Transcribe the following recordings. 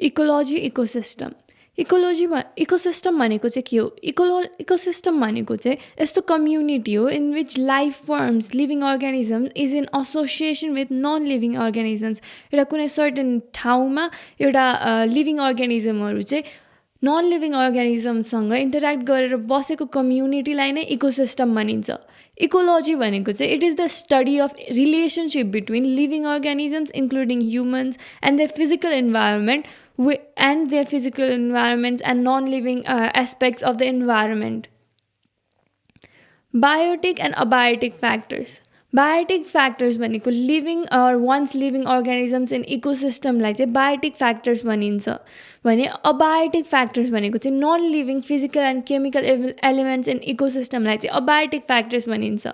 Ecology ecosystem ecosystem भनेको चाहिँ के हो? इकोसिस्टम भनेको चाहिँ यस्तो कम्युनिटी हो in which life forms living organisms is in association with non living organisms. एउटा कुनै सर्टेन ठाउँमा एउटा लिभिङ अर्गानिजमहरू चाहिँ नन लिभिङ अर्गानिजमसँग इन्टरेक्ट गरेर बसेको कम्युनिटीलाई नै इकोसिस्टम भनिन्छ। इकोलोजी भनेको चाहिँ it is the study of relationship between living organisms including humans and their physical environment and non-living aspects of the environment. Biotic and abiotic factors. Biotic factors भनेको living ones living organisms in इकोसिस्टमलाई चाहिँ biotic factors भनिन्छ भने abiotic factors भनेको चाहिँ non living physical and chemical elements in इकोसिस्टमलाई चाहिँ abiotic factors भनिन्छ।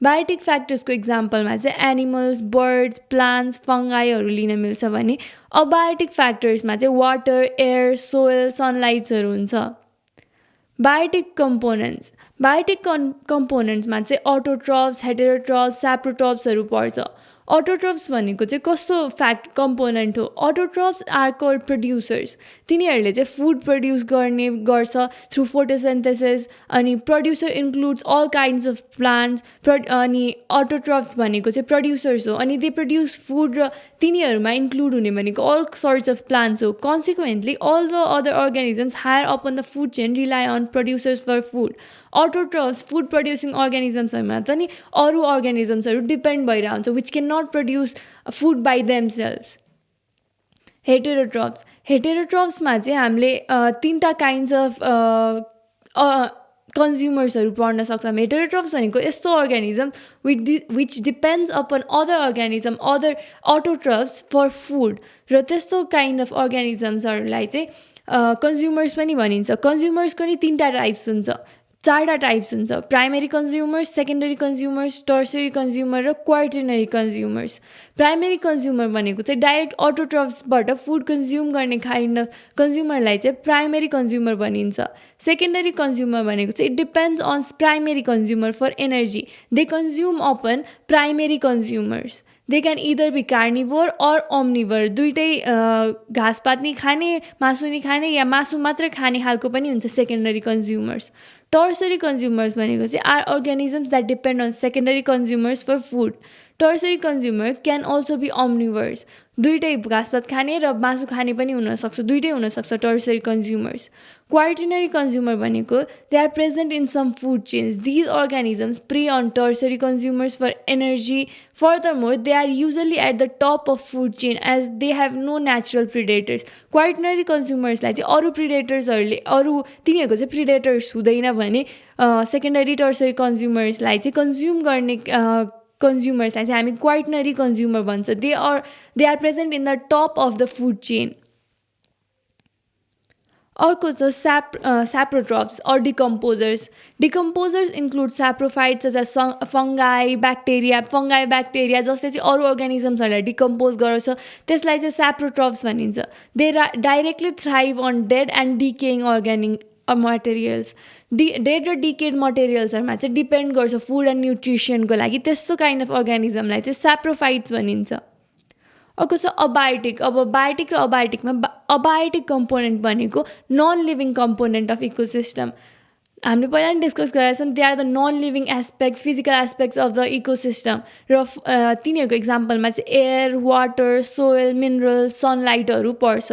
बायोटिक फ्याक्टर्सको इक्जाम्पलमा चाहिँ एनिमल्स, बर्ड्स, प्लान्ट्स, फङ्गाईहरू लिन मिल्छ भने अबायोटिक फ्याक्टर्समा चाहिँ वाटर, एयर, सोइल, सनलाइट्सहरू हुन्छ। बायोटिक कम्पोनेन्ट्समा चाहिँ अटोट्रफ्स, हेटेरोट्रफ्स, स्याप्रोट्रफ्सहरू पर्छ। अटोट्रफ्स भनेको चाहिँ कस्तो कम्पोनेन्ट हो? Autotrophs are called producers. तिनीहरूले चाहिँ फुड प्रड्युस गर्छ थ्रु फोटोसिन्थेसिस। अनि producer includes all kinds of plants. अनि अटोट्रफ्स भनेको चाहिँ प्रड्युसर्स हो अनि दे प्रड्युस फुड र तिनीहरूमा इन्क्लुड हुने भनेको अल सर्ट्स अफ प्लान्ट्स हो। Consequently all the other organisms higher up on the food chain rely on producers for food. Autotrophs food producing अर्गानिजम्सहरूमा त नि अरू अर्गानिजम्सहरू डिपेन्ड भइरहेको हुन्छ which can not produce food by themselves. हेटेरोट्रफ्समा चाहिँ हामीले तिनवटा काइन्ड्स अफ कन्ज्युमर्सहरू पढ्न सक्छौँ। हेटेरोट्रफ्स भनेको यस्तो organism which depends upon other organism other autotrophs for food. र त्यस्तो काइन्ड अफ अर्गानिजम्सहरूलाई चाहिँ कन्ज्युमर्स पनि भनिन्छ। कन्ज्युमर्सको नि तिनवटा टाइप्स हुन्छ, चारवटा टाइप्स हुन्छ। Primary consumers, secondary consumers, tertiary consumer र क्वार्टरनरी कन्ज्युमर्स। प्राइमेरी कन्ज्युमर भनेको चाहिँ डाइरेक्ट अटोट्रफ्सबाट फुड कन्ज्युम गर्ने काइन्ड अफ कन्ज्युमरलाई चाहिँ प्राइमेरी कन्ज्युमर भनिन्छ। सेकेन्डरी कन्ज्युमर भनेको चाहिँ it depends on primary consumer for energy. They consume upon primary consumers. They can either be carnivore or omnivore. दुइटै घाँसपात नि खाने, मासु नि खाने या मासु मात्र खाने खालको पनि हुन्छ सेकेन्डरी कन्ज्युमर्स। टर्सरी कन्ज्युमर्स भनेको चाहिँ are organisms that depend on secondary consumers for food. Tertiary consumer can also be omnivores. दुइटै घाँसपात खाने र मासु खाने पनि हुनसक्छ, दुइटै हुनसक्छ टर्सरी कन्ज्युमर्स। क्वार्टरनरी कन्ज्युमर भनेको they are present in some food chains. These organisms prey on tertiary consumers for energy. Furthermore they are usually at the top of food chain as they have no natural predators. Quaternary कन्ज्युमर्सलाई चाहिँ अरू प्रिडेटर्सहरूले तिनीहरूको चाहिँ predators हुँदैन भने secondary tertiary कन्ज्युमर्सलाई चाहिँ consume गर्ने कन्ज्युमर्सलाई चाहिँ हामी क्वार्टरनरी कन्ज्युमर भन्छ। They are present in the top of the food chain. अर्को छ saprotrophs or decomposers. Decomposers include saprophytes जस्तै फङ्गाई, ब्याक्टेरिया जसले चाहिँ अरू अर्गानिजम्सहरूलाई डिकम्पोज गराउँछ त्यसलाई चाहिँ स्याप्रोट्रफ्स भनिन्छ। They directly thrive on dead and decaying organic materials. Dead र डिकेड मटेरियल्सहरूमा चाहिँ डिपेन्ड गर्छ फुड एन्ड न्युट्रिसनको लागि। त्यस्तो काइन्ड अफ अर्गानिजमलाई चाहिँ स्याप्रोफाइट्स भनिन्छ। अर्को छ अबायोटिक। अब बायोटिक र अबायोटिकमा अबायोटिक कम्पोनेन्ट भनेको non living component of ecosystem. हामीले पहिला नि डिस्कस गरेका छौँ they are the non living aspects, physical aspects of the ecosystem. र तिनीहरूको इक्जाम्पलमा चाहिँ एयर, वाटर, सोइल, मिनरल, सनलाइटहरू पर्छ।